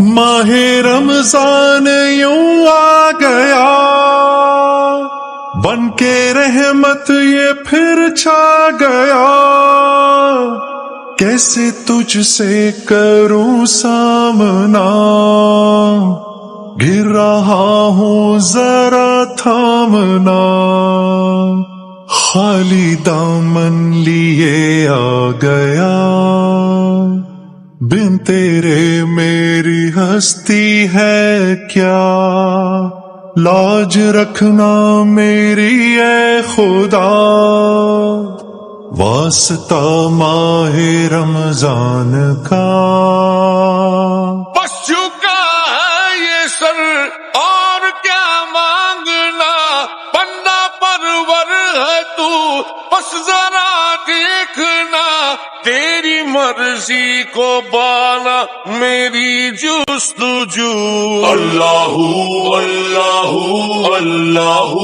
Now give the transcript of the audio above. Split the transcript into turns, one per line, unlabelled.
ماہ رمضان یوں آ گیا، بن کے رحمت یہ پھر چھا گیا، کیسے تجھ سے کروں سامنا، گر رہا ہوں ذرا تھامنا، خالی دامن لیے آ گیا، بن تیرے میری ہستی ہے کیا، لاج رکھنا میری اے خدا، واسطہ ماہ رمضان کا۔
بس چکا ہے یہ سر اور کیا مانگنا، بندہ پرور ہے تو بس ذرا دیکھنا، تیری مرضی کو بانا میری جستجو، اللہ اللہ اللہ